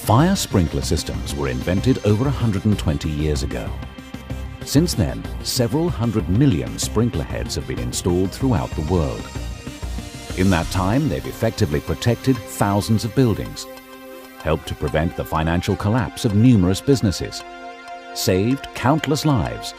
Fire sprinkler systems were invented over 120 years ago. Since then, several 100 million sprinkler heads have been installed throughout the world. In that time, they've effectively protected thousands of buildings, helped to prevent the financial collapse of numerous businesses, saved countless lives,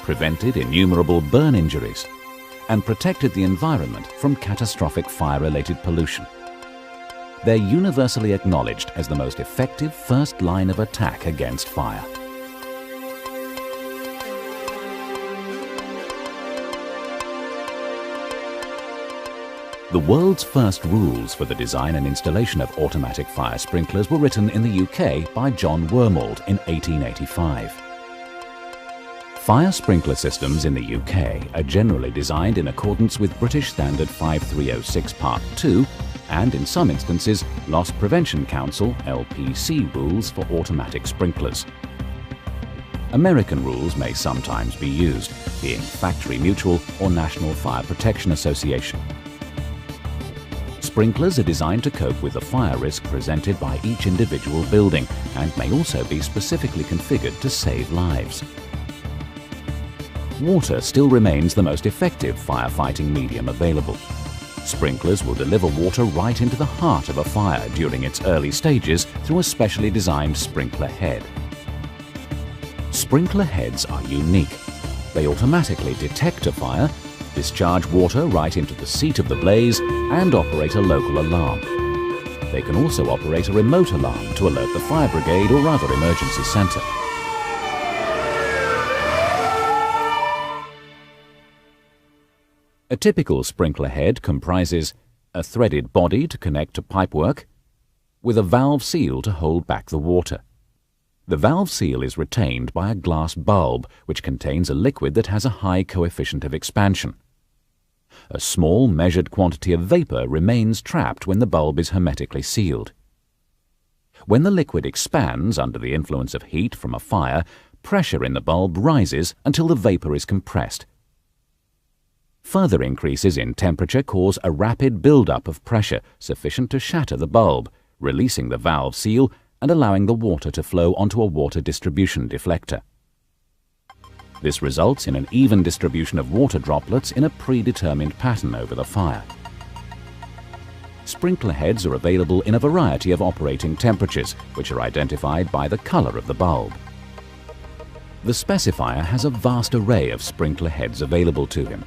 prevented innumerable burn injuries, and protected the environment from catastrophic fire-related pollution. They're universally acknowledged as the most effective first line of attack against fire. The world's first rules for the design and installation of automatic fire sprinklers were written in the UK by John Wormald in 1885. Fire sprinkler systems in the UK are generally designed in accordance with British Standard 5306 Part 2 and, in some instances, Loss Prevention Council (LPC) rules for automatic sprinklers. American rules may sometimes be used, being Factory Mutual or National Fire Protection Association. Sprinklers are designed to cope with the fire risk presented by each individual building and may also be specifically configured to save lives. Water still remains the most effective firefighting medium available. Sprinklers will deliver water right into the heart of a fire during its early stages through a specially designed sprinkler head. Sprinkler heads are unique. They automatically detect a fire, discharge water right into the seat of the blaze, and operate a local alarm. They can also operate a remote alarm to alert the fire brigade or other emergency centre. A typical sprinkler head comprises a threaded body to connect to pipework, with a valve seal to hold back the water. The valve seal is retained by a glass bulb which contains a liquid that has a high coefficient of expansion. A small measured quantity of vapour remains trapped when the bulb is hermetically sealed. When the liquid expands under the influence of heat from a fire, pressure in the bulb rises until the vapour is compressed. Further increases in temperature cause a rapid build-up of pressure sufficient to shatter the bulb, releasing the valve seal and allowing the water to flow onto a water distribution deflector. This results in an even distribution of water droplets in a predetermined pattern over the fire. Sprinkler heads are available in a variety of operating temperatures, which are identified by the colour of the bulb. The specifier has a vast array of sprinkler heads available to him.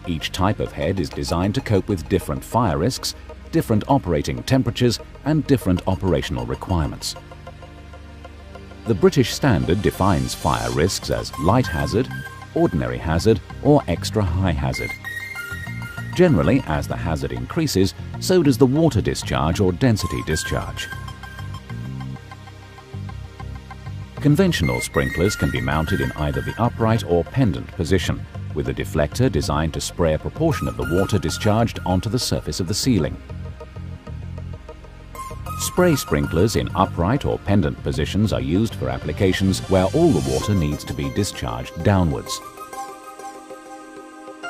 Each type of head is designed to cope with different fire risks, different operating temperatures, and different operational requirements. The British Standard defines fire risks as light hazard, ordinary hazard, or extra high hazard. Generally, as the hazard increases, so does the water discharge or density discharge. Conventional sprinklers can be mounted in either the upright or pendant position, with a deflector designed to spray a proportion of the water discharged onto the surface of the ceiling. Spray sprinklers in upright or pendant positions are used for applications where all the water needs to be discharged downwards.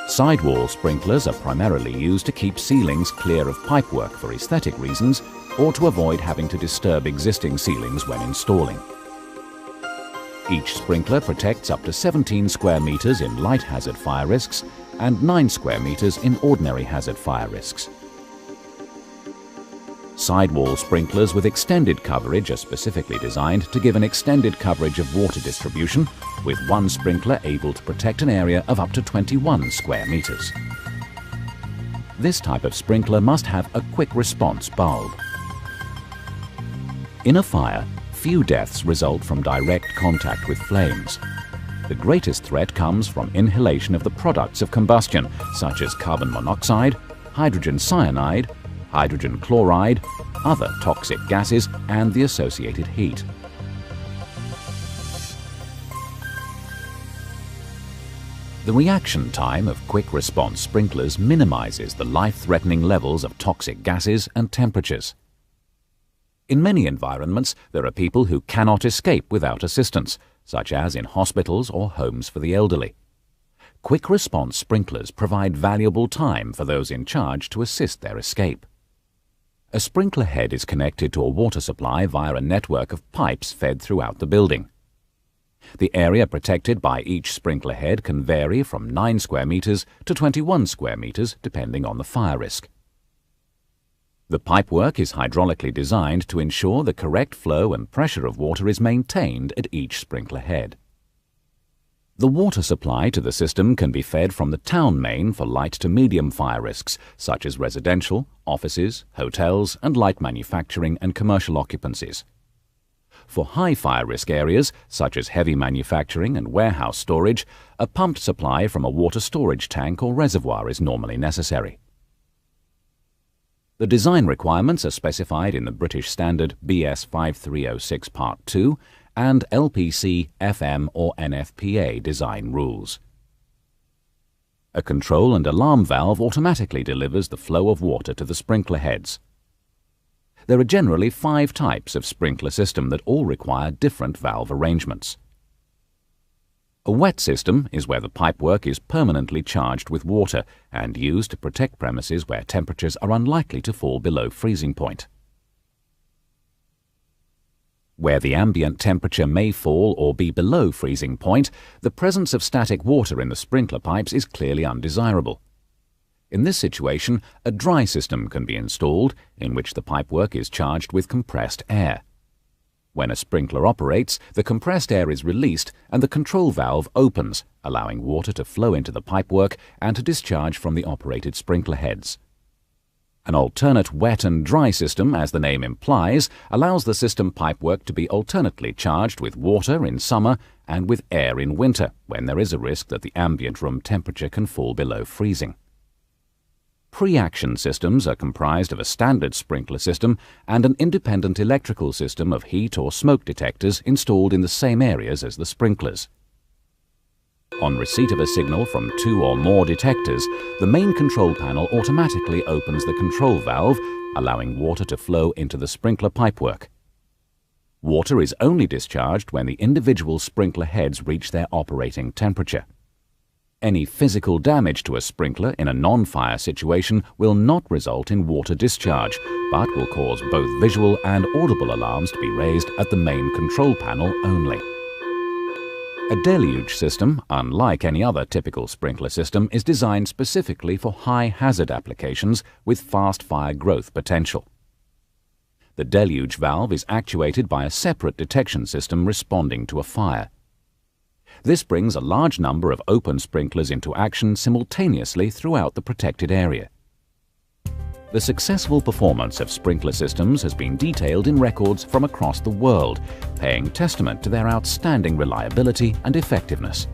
Sidewall sprinklers are primarily used to keep ceilings clear of pipework for aesthetic reasons or to avoid having to disturb existing ceilings when installing. Each sprinkler protects up to 17 square meters in light hazard fire risks and 9 square meters in ordinary hazard fire risks. Sidewall sprinklers with extended coverage are specifically designed to give an extended coverage of water distribution, with one sprinkler able to protect an area of up to 21 square meters. This type of sprinkler must have a quick response bulb. In a fire, few deaths result from direct contact with flames. The greatest threat comes from inhalation of the products of combustion, such as carbon monoxide, hydrogen cyanide, hydrogen chloride, other toxic gases, and the associated heat. The reaction time of quick response sprinklers minimizes the life-threatening levels of toxic gases and temperatures. In many environments, there are people who cannot escape without assistance, such as in hospitals or homes for the elderly. Quick response sprinklers provide valuable time for those in charge to assist their escape. A sprinkler head is connected to a water supply via a network of pipes fed throughout the building. The area protected by each sprinkler head can vary from 9 square meters to 21 square meters depending on the fire risk. The pipework is hydraulically designed to ensure the correct flow and pressure of water is maintained at each sprinkler head. The water supply to the system can be fed from the town main for light to medium fire risks, such as residential, offices, hotels, and light manufacturing and commercial occupancies. For high fire risk areas, such as heavy manufacturing and warehouse storage, a pumped supply from a water storage tank or reservoir is normally necessary. The design requirements are specified in the British Standard BS 5306 Part 2 and LPC, FM or NFPA design rules. A control and alarm valve automatically delivers the flow of water to the sprinkler heads. There are generally 5 types of sprinkler system that all require different valve arrangements. A wet system is where the pipework is permanently charged with water and used to protect premises where temperatures are unlikely to fall below freezing point. Where the ambient temperature may fall or be below freezing point, the presence of static water in the sprinkler pipes is clearly undesirable. In this situation, a dry system can be installed in which the pipework is charged with compressed air. When a sprinkler operates, the compressed air is released and the control valve opens, allowing water to flow into the pipework and to discharge from the operated sprinkler heads. An alternate wet and dry system, as the name implies, allows the system pipework to be alternately charged with water in summer and with air in winter, when there is a risk that the ambient room temperature can fall below freezing. Pre-action systems are comprised of a standard sprinkler system and an independent electrical system of heat or smoke detectors installed in the same areas as the sprinklers. On receipt of a signal from 2 or more detectors, the main control panel automatically opens the control valve, allowing water to flow into the sprinkler pipework. Water is only discharged when the individual sprinkler heads reach their operating temperature. Any physical damage to a sprinkler in a non-fire situation will not result in water discharge, but will cause both visual and audible alarms to be raised at the main control panel only. A deluge system, unlike any other typical sprinkler system, is designed specifically for high-hazard applications with fast fire growth potential. The deluge valve is actuated by a separate detection system responding to a fire. This brings a large number of open sprinklers into action simultaneously throughout the protected area. The successful performance of sprinkler systems has been detailed in records from across the world, paying testament to their outstanding reliability and effectiveness.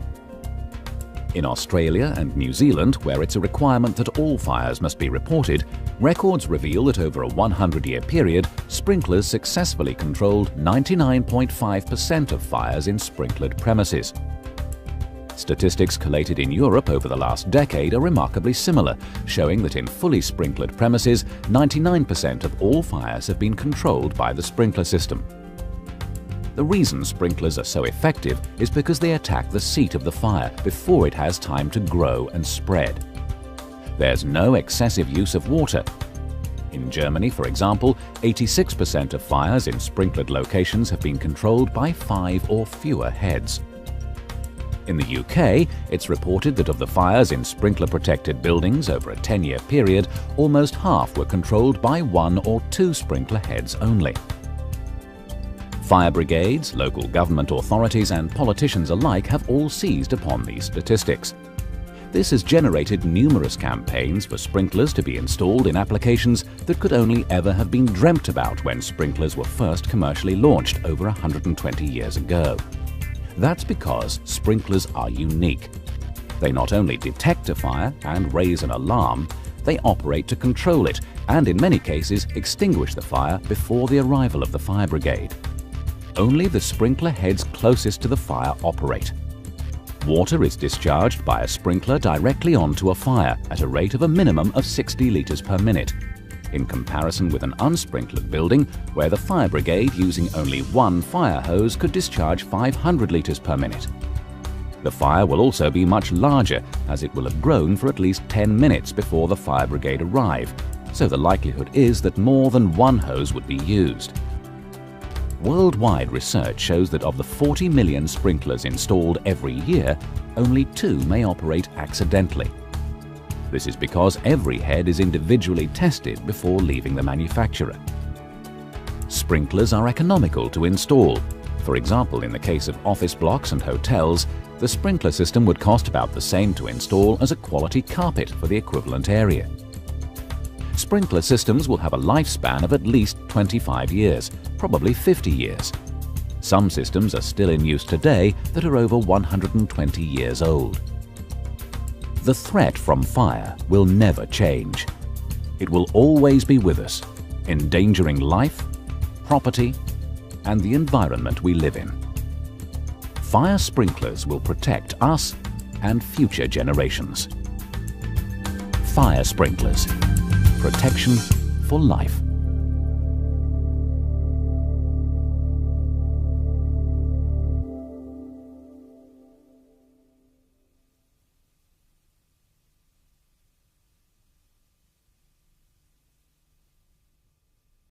In Australia and New Zealand, where it's a requirement that all fires must be reported, records reveal that over a 100-year period, sprinklers successfully controlled 99.5% of fires in sprinklered premises. Statistics collated in Europe over the last decade are remarkably similar, showing that in fully sprinklered premises, 99% of all fires have been controlled by the sprinkler system. The reason sprinklers are so effective is because they attack the seat of the fire before it has time to grow and spread. There's no excessive use of water. In Germany, for example, 86% of fires in sprinklered locations have been controlled by 5 or fewer heads. In the UK, it's reported that of the fires in sprinkler-protected buildings over a 10-year period, almost half were controlled by 1 or 2 sprinkler heads only. Fire brigades, local government authorities and politicians alike have all seized upon these statistics. This has generated numerous campaigns for sprinklers to be installed in applications that could only ever have been dreamt about when sprinklers were first commercially launched over 120 years ago. That's because sprinklers are unique. They not only detect a fire and raise an alarm, they operate to control it and in many cases extinguish the fire before the arrival of the fire brigade. Only the sprinkler heads closest to the fire operate. Water is discharged by a sprinkler directly onto a fire at a rate of a minimum of 60 litres per minute, in comparison with an unsprinkled building where the fire brigade using only 1 fire hose could discharge 500 litres per minute. The fire will also be much larger, as it will have grown for at least 10 minutes before the fire brigade arrive, so the likelihood is that more than one hose would be used. Worldwide research shows that of the 40 million sprinklers installed every year, only 2 may operate accidentally. This is because every head is individually tested before leaving the manufacturer. Sprinklers are economical to install. For example, in the case of office blocks and hotels, the sprinkler system would cost about the same to install as a quality carpet for the equivalent area. Sprinkler systems will have a lifespan of at least 25 years, probably 50 years. Some systems are still in use today that are over 120 years old. The threat from fire will never change. It will always be with us, endangering life, property, and the environment we live in. Fire sprinklers will protect us and future generations. Fire sprinklers. Protection for life.